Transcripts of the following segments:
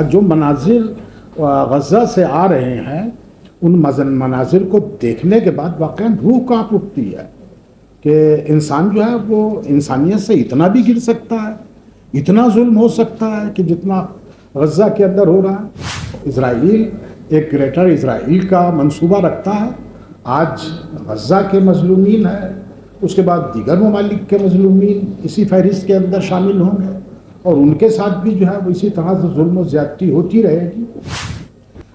جو مناظر غزہ سے آ رہے ہیں ان مناظر کو دیکھنے کے بعد واقعاً روح کانپ اٹھتی ہے کہ انسان جو ہے وہ انسانیت سے اتنا بھی گر سکتا ہے، اتنا ظلم ہو سکتا ہے کہ جتنا غزہ کے اندر ہو رہا ہے۔ اسرائیل ایک گریٹر اسرائیل کا منصوبہ رکھتا ہے، آج غزہ کے مظلومین ہیں، اس کے بعد دیگر ممالک کے مظلومین اسی فہرست کے اندر شامل ہوں گے اور ان کے ساتھ بھی جو ہے وہ اسی طرح سے ظلم و زیادتی ہوتی رہے گی۔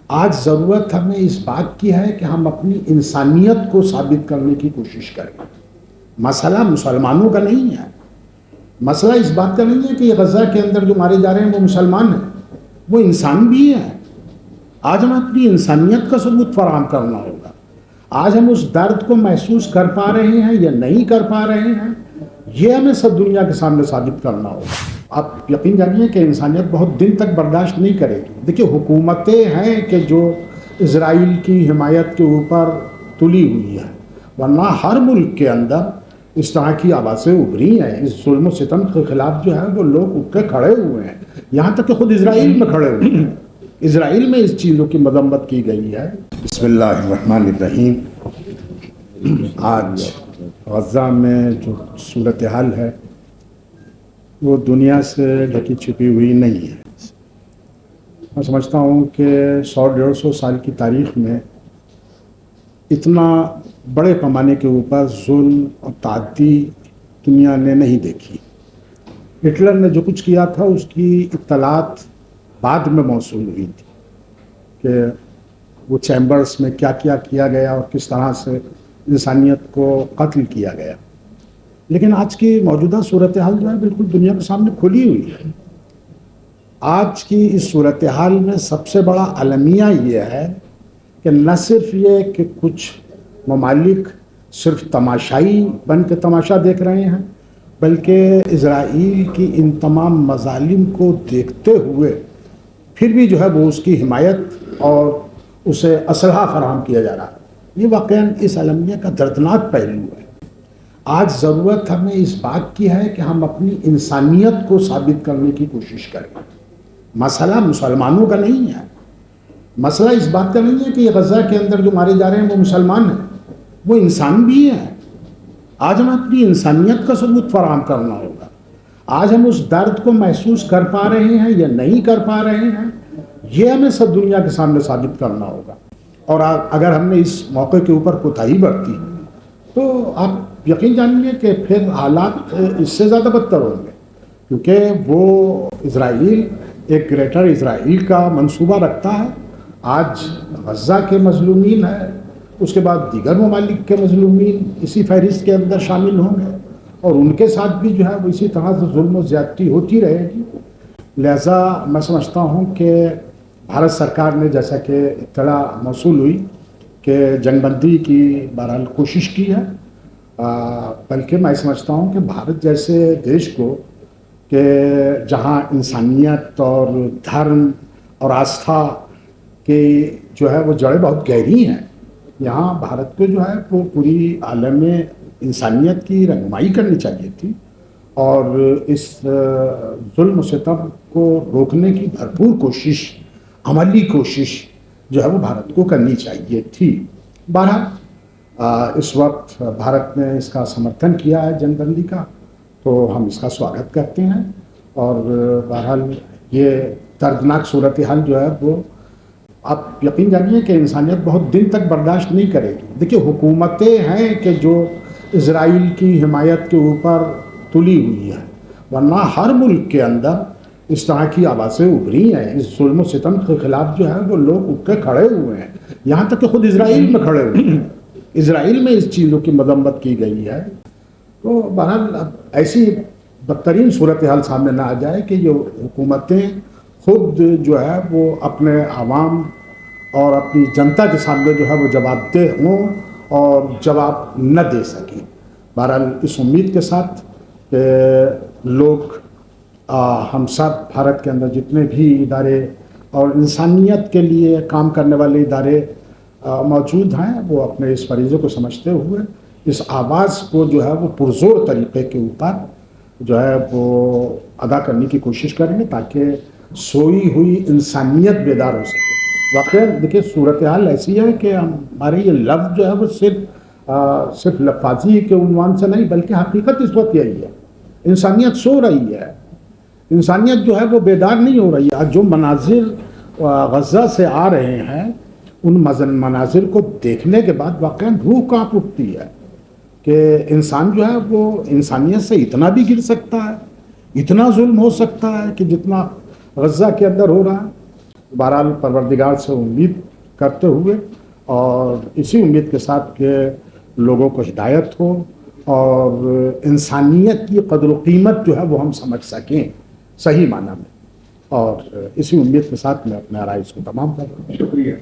آج ضرورت ہمیں اس بات کی ہے کہ ہم اپنی انسانیت کو ثابت کرنے کی کوشش کریں۔ مسئلہ مسلمانوں کا نہیں ہے، مسئلہ اس بات کا نہیں ہے کہ یہ غزہ کے اندر جو مارے جا رہے ہیں وہ مسلمان ہیں، وہ انسان بھی ہیں۔ آج ہمیں اپنی انسانیت کا ثبوت فراہم کرنا ہوگا۔ آج ہم اس درد کو محسوس کر پا رہے ہیں یا نہیں کر پا رہے ہیں، یہ ہمیں سب دنیا کے سامنے ثابت کرنا ہوگا۔ آپ یقین جانیے کہ انسانیت بہت دن تک برداشت نہیں کرے گی۔ دیکھیے حکومتیں ہیں کہ جو اسرائیل کی حمایت کے اوپر تلی ہوئی ہے، ورنہ ہر ملک کے اندر اس طرح کی آوازیں ابھری ہیں۔ اس ظلم و ستم کے خلاف جو ہے وہ لوگ اٹھ کے کھڑے ہوئے ہیں، یہاں تک کہ خود اسرائیل میں کھڑے ہوئے ہیں۔ اسرائیل میں اس چیزوں کی مذمت کی گئی ہے۔ بسم اللہ الرحمن الرحیم۔ آج غزہ میں جو صورتحال ہے وہ دنیا سے ڈھکی چھپی ہوئی نہیں ہے۔ میں سمجھتا ہوں کہ 100-150 سال کی تاریخ میں اتنا بڑے پیمانے کے اوپر ظلم اور تعدی دنیا نے نہیں دیکھی۔ ہٹلر نے جو کچھ کیا تھا اس کی اطلاعات بعد میں موصول ہوئی تھی کہ وہ چیمبرز میں کیا کیا گیا اور کس طرح سے انسانیت کو قتل کیا گیا۔ لیکن آج کی موجودہ صورتحال جو ہے بالکل دنیا کے سامنے کھلی ہوئی ہے۔ آج کی اس صورتحال میں سب سے بڑا المیہ یہ ہے کہ نہ صرف یہ کہ کچھ ممالک صرف تماشائی بن کے تماشا دیکھ رہے ہیں، بلکہ اسرائیل کی ان تمام مظالم کو دیکھتے ہوئے پھر بھی جو ہے وہ اس کی حمایت اور اسے اسلحہ فراہم کیا جا رہا ہے۔ یہ واقعاً اس المیہ کا دردناک پہلو ہے۔ آج ضرورت ہمیں اس بات کی ہے کہ ہم اپنی انسانیت کو ثابت کرنے کی کوشش کریں۔ مسئلہ مسلمانوں کا نہیں ہے، مسئلہ اس بات کا نہیں ہے کہ یہ غزہ کے اندر جو مارے جا رہے ہیں وہ مسلمان ہیں، وہ انسان بھی ہیں۔ آج ہمیں اپنی انسانیت کا ثبوت فراہم کرنا ہوگا۔ آج ہم اس درد کو محسوس کر پا رہے ہیں یا نہیں کر پا رہے ہیں، یہ ہمیں سب دنیا کے سامنے ثابت کرنا ہوگا۔ اور اگر ہم نے اس موقع کے اوپر کوتاہی برتی تو آپ یقین جانیے کہ پھر حالات اس سے زیادہ بدتر ہوں گے، کیونکہ وہ اسرائیل ایک گریٹر اسرائیل کا منصوبہ رکھتا ہے۔ آج غزہ کے مظلومین ہیں، اس کے بعد دیگر ممالک کے مظلومین اسی فہرست کے اندر شامل ہوں گے اور ان کے ساتھ بھی جو ہے وہ اسی طرح سے ظلم و زیادتی ہوتی رہے گی۔ لہٰذا میں سمجھتا ہوں کہ بھارت سرکار نے جیسا کہ اطلاع موصول ہوئی کہ جنگ بندی کی بہرحال کوشش کی ہے، بلکہ میں سمجھتا ہوں کہ بھارت جیسے دیش کو کہ جہاں انسانیت اور دھرم اور آستھا کے جو ہے وہ جڑیں بہت گہری ہیں، یہاں بھارت کو جو ہے وہ پوری عالم انسانیت کی رہنمائی کرنی چاہیے تھی اور اس ظلم و ستم کو روکنے کی بھرپور کوشش، عملی کوشش جو ہے وہ بھارت کو کرنی چاہیے تھی۔ بہرحال اس وقت بھارت نے اس کا سمرتھن کیا ہے جنگ بندی کا، تو ہم اس کا سواگت کرتے ہیں اور بہرحال یہ دردناک صورتحال جو ہے وہ آپ یقین جانیے کہ انسانیت بہت دن تک برداشت نہیں کرے گی۔ دیکھیے حکومتیں ہیں کہ جو اسرائیل کی حمایت کے اوپر تلی ہوئی ہے، ورنہ ہر ملک کے اندر اس طرح کی آوازیں ابھری ہیں۔ اس ظلم و ستم کے خلاف جو ہے وہ لوگ اٹھ کے کھڑے ہوئے ہیں، یہاں تک کہ خود اسرائیل میں کھڑے ہوئے ہیں۔ اسرائیل میں اس چیزوں کی مذمت کی گئی ہے۔ تو بہرحال ایسی بدترین صورتحال سامنے نہ آ جائے کہ یہ حکومتیں خود جو ہے وہ اپنے عوام اور اپنی جنتا کے سامنے جو ہے وہ جواب دہ ہوں اور جواب نہ دے سکیں۔ بہرحال اس امید کے ساتھ کہ لوگ ہم سب بھارت کے اندر جتنے بھی ادارے اور انسانیت کے لیے کام کرنے والے ادارے موجود ہیں، وہ اپنے اس فریضے کو سمجھتے ہوئے اس آواز کو جو ہے وہ پرزور طریقے کے اوپر جو ہے وہ ادا کرنے کی کوشش کریں گے، تاکہ سوئی ہوئی انسانیت بیدار ہو سکے. واقعی دیکھیے صورتحال ایسی ہے کہ ہمارے یہ لفظ جو ہے وہ صرف لفاظی کے عنوان سے نہیں بلکہ حقیقت اس وقت یہی ہے. انسانیت سو رہی ہے، انسانیت جو ہے وہ بیدار نہیں ہو رہی ہے. جو مناظر غزہ سے آ رہے ہیں ان مناظر کو دیکھنے کے بعد واقعا روح کانپ اٹھتی ہے کہ انسان جو ہے وہ انسانیت سے اتنا بھی گر سکتا ہے، اتنا ظلم ہو سکتا ہے کہ جتنا غزہ کے اندر ہو رہا ہے. بہرحال پروردگار سے امید کرتے ہوئے اور اسی امید کے ساتھ کہ لوگوں کو ہدایت ہو اور انسانیت کی قدر و قیمت جو ہے وہ ہم سمجھ سکیں صحیح معنی میں، اور اسی امید کے ساتھ میں اپنے آرائز کو تمام کرتا ہوں. شکریہ.